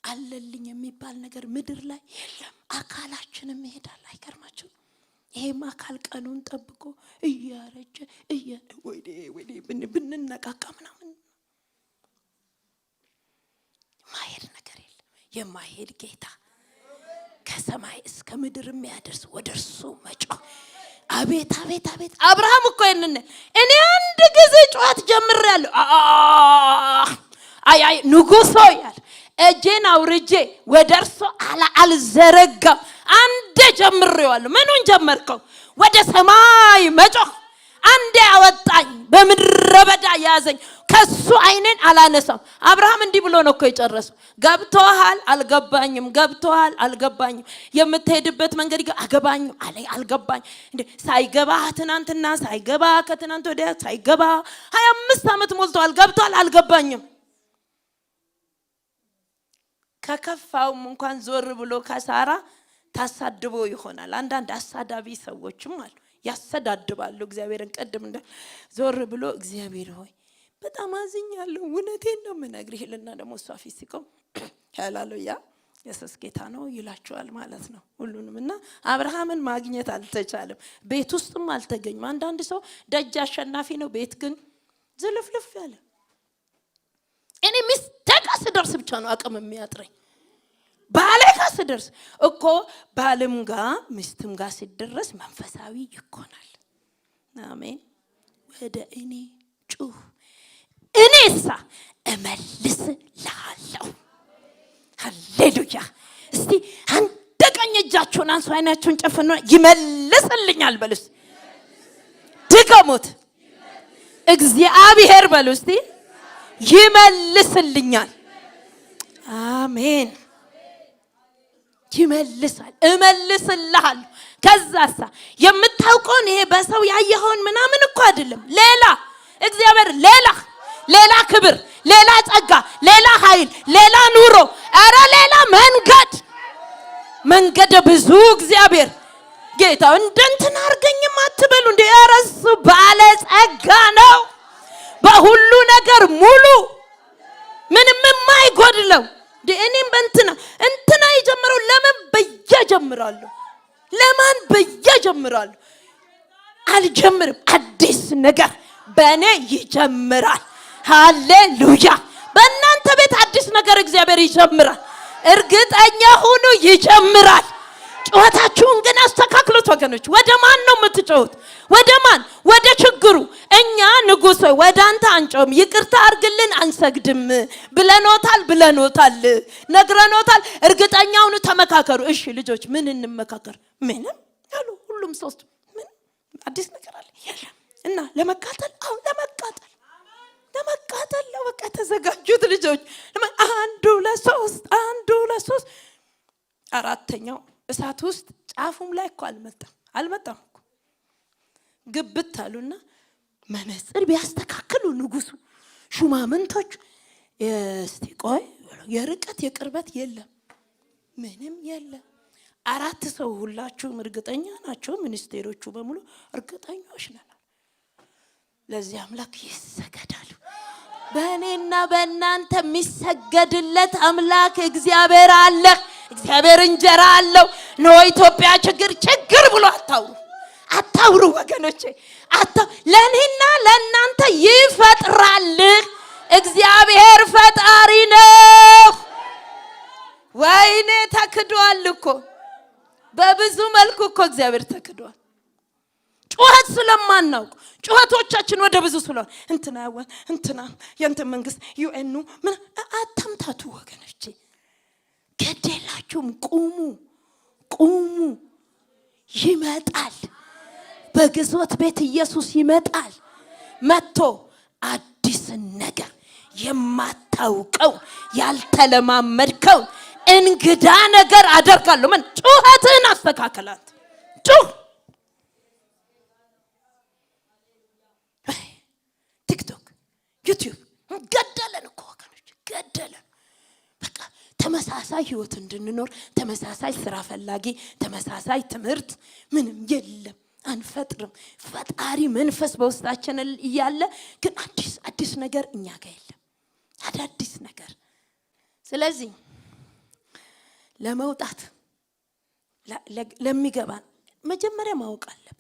አለልኝ የሚባል ነገር ምድር ላይ የለም። አካላችንም ይሄዳል። አይገርማችሁ? ይሄም አካል ቀኑን ጠብቆ እያረጀ ወይኔ ብንነቃቃ ምናምን ማሄድ ነገር የለም። የማሄድ ጌታ ከሰማይ እስከ ምድር የሚያደርስ ወደ እርሱ መጮህ። አቤት አቤት አቤት! አብርሃም እኮ እኔ አንድ ጊዜ ጩኸት ጀምሬያለሁ። አይ ንጉሥ ሆይ ያለ እጄን አውርጄ ወደ እርሱ አልዘረጋም። አንዴ ጀምሬዋለሁ። ምኑን ጀመርከው? ወደ ሰማይ መጮህ። አንዴ አወጣኝ፣ በምድረ በዳ ያዘኝ፣ ከሱ አይኔን አላነሳም። አብርሃም እንዲህ ብሎ ነው እኮ የጨረሰው። ገብቶሃል? አልገባኝም። ገብቶሃል? አልገባኝም። የምትሄድበት መንገድ አገባኝም አልገባኝ። እንዴ ሳይገባ ትናንትና፣ ሳይገባ ከትናንት ወዲያ፣ ሳይገባ 25 ዓመት ሞልቷል። ገብቷል? አልገባኝም። ከከፋውም እንኳን ዞር ብሎ ከሳራ ታሳድቦ ይሆናል። አንዳንድ አሳዳቢ ሰዎችም አሉ፣ ያሰዳድባሉ እግዚአብሔርን። ቀድም እንደ ዞር ብሎ እግዚአብሔር ሆይ በጣም አዝኛለሁ፣ እውነቴን ነው የምነግርህ ይልና ደግሞ እሷ ፊት ሲቆም ሃሌሉያ ኢየሱስ ጌታ ነው ይላቸዋል ማለት ነው ሁሉንም። እና አብርሃምን ማግኘት አልተቻለም፣ ቤት ውስጥም አልተገኘም። አንዳንድ ሰው ደጅ አሸናፊ ነው፣ ቤት ግን ዝልፍልፍ ያለ። እኔ ሚስቴጋ ስደርስ ብቻ ነው አቅም የሚያጥረኝ። ባሌ ጋር ስደርስ እኮ ባልም ጋር ሚስትም ጋር ሲደረስ መንፈሳዊ ይኮናል። አሜን። ወደ እኔ ጩህ፣ እኔሳ እመልስልሃለሁ። ሃሌሉያ። እስቲ አንድ ቀኝ እጃችሁን አንሱ፣ አይናችሁን ጨፍኑ። ይመልስልኛል በሉ እስቲ። ድገሙት። እግዚአብሔር በሉ እስቲ። ይመልስልኛል። አሜን። ይመልሳል። እመልስልሃለሁ። ከዛሳ የምታውቀውን ይሄ በሰው ያየኸውን ምናምን እኮ አይደለም። ሌላ እግዚአብሔር ሌላ ክብር፣ ሌላ ጸጋ፣ ሌላ ኃይል፣ ሌላ ኑሮ፣ ኧረ ሌላ መንገድ ብዙ እግዚአብሔር ጌታ እንደንትና አርገኝም አትበሉ እንደ ያረሱ ባለ ጸጋ ነው። በሁሉ ነገር ሙሉ፣ ምንም የማይጎድለው። እኔም እንትና ይጀምራል። ለምን በየጀምራለሁ? ለማን በየጀምራለሁ? አልጀምርም። አዲስ ነገር በእኔ ይጀምራል። ሃሌሉያ። በእናንተ ቤት አዲስ ነገር እግዚአብሔር ይጀምራል። እርግጠኛ ሁኑ፣ ይጀምራል። ጩኸታችሁን ግን አስተካክሉት ወገኖች። ወደ ማን ነው የምትጮሁት? ወደ ማን? ወደ ችግሩ። እኛ ንጉሥ ሆይ ወደ አንተ አንጮም፣ ይቅርታ አርግልን፣ አንሰግድም ብለኖታል፣ ነግረኖታል። እርግጠኛውን ተመካከሩ። እሺ ልጆች ምን እንመካከር? ምንም ያሉ ሁሉም ሶስት ምን አዲስ ነገር አለ እና ለመቃጠል በቃ ተዘጋጁት ልጆች። አንዱ ለሶስት አራተኛው እሳት ውስጥ ጫፉም ላይ እኮ አልመጣም እኮ ግብት አሉና መነጽር ቢያስተካክሉ ንጉሱ ሹማምንቶች እስቲ ቆይ የርቀት የቅርበት የለም፣ ምንም የለም። አራት ሰው ሁላችሁም እርግጠኛ ናቸው። ሚኒስቴሮቹ በሙሉ እርግጠኞች ነን። ለዚህ አምላክ ይሰገዳሉ። በእኔና በእናንተ የሚሰገድለት አምላክ እግዚአብሔር አለ። እግዚአብሔር እንጀራ አለው። ነው ኢትዮጵያ ችግር ብሎ አታውሩ ወገኖቼ። ለኔና ለእናንተ ይፈጥራል። እግዚአብሔር ፈጣሪ ነው። ወይኔ ተክዷል እኮ በብዙ መልኩ እኮ እግዚአብሔር ተክዷል። ጩኸት ስለማናውቅ ጩኸቶቻችን ወደ ብዙ ስለሆነ እንትና የእንትን መንግስት ዩኤኑ ምን አታምታቱ ወገኖቼ። ገደላችሁም ቁሙ። ይመጣል። በግዞት ቤት ኢየሱስ ይመጣል። መጥቶ አዲስ ነገር የማታውቀው ያልተለማመድከው እንግዳ ነገር አደርጋለሁ። ምን ጩኸትን አስተካከላት። ቲክቶክ፣ ዩቲዩብ ገደለን እኮ ወገኖች፣ ገደለን። በቃ ተመሳሳይ ህይወት እንድንኖር፣ ተመሳሳይ ስራ ፈላጊ፣ ተመሳሳይ ትምህርት ምንም የለም። አንፈጥርም። ፈጣሪ መንፈስ በውስጣችን እያለ ግን አዲስ ነገር እኛ ጋር የለም። አዲስ ነገር። ስለዚህ ለመውጣት ለሚገባን መጀመሪያ ማወቅ አለብን።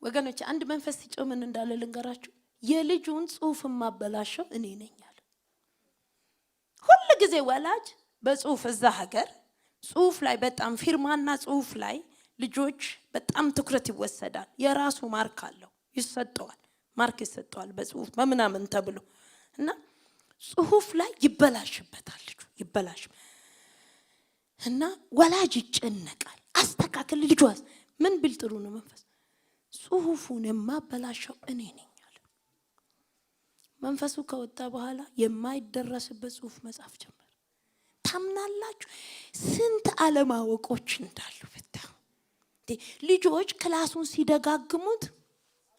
ወገኖች አንድ መንፈስ ሲጮህ ምን እንዳለ ልንገራችሁ። የልጁን ጽሑፍ ማበላሸው እኔ ነኝ አለ። ሁሉ ጊዜ ወላጅ በጽሑፍ እዛ ሀገር ጽሑፍ ላይ በጣም ፊርማና ጽሑፍ ላይ ልጆች በጣም ትኩረት ይወሰዳል። የራሱ ማርክ አለው፣ ይሰጠዋል፣ ማርክ ይሰጠዋል በጽሑፍ በምናምን ተብሎ እና ጽሑፍ ላይ ይበላሽበታል። ልጁ ይበላሽ እና ወላጅ ይጨነቃል። አስተካክል ልጇ ምን ቢል ጥሩ ነው መንፈስ ጽሑፉን የማበላሸው እኔ ነኝ አለ። መንፈሱ ከወጣ በኋላ የማይደረስበት ጽሑፍ መጻፍ ጀመረ። ታምናላችሁ? ስንት አለማወቆች እንዳሉ ብታው። ልጆች ክላሱን ሲደጋግሙት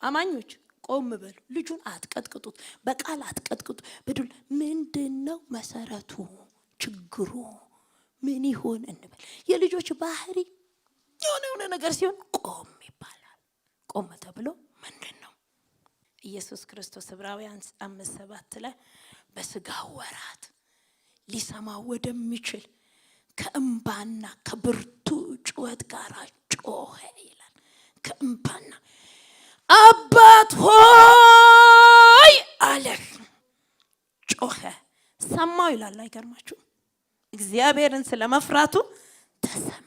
አማኞች ቆም በሉ። ልጁን አትቀጥቅጡት፣ በቃል አትቀጥቅጡ፣ በዱል ምንድነው መሰረቱ? ችግሩ ምን ይሆን እንበል። የልጆች ባህሪ የሆነ ነገር ሲሆን ቆም ይባላል። ቆም ተብሎ ምንድነው? ኢየሱስ ክርስቶስ ዕብራውያን 5:7 ላይ በስጋ ወራት ሊሰማ ወደሚችል ከእንባና ከብርቱ ጩኸት ጋር ጮኸ ይላል። ከእንባና አባት ሆይ አለ፣ ጮኸ፣ ሰማው ይላል። አይገርማችሁ? እግዚአብሔርን ስለመፍራቱ ተሰማ።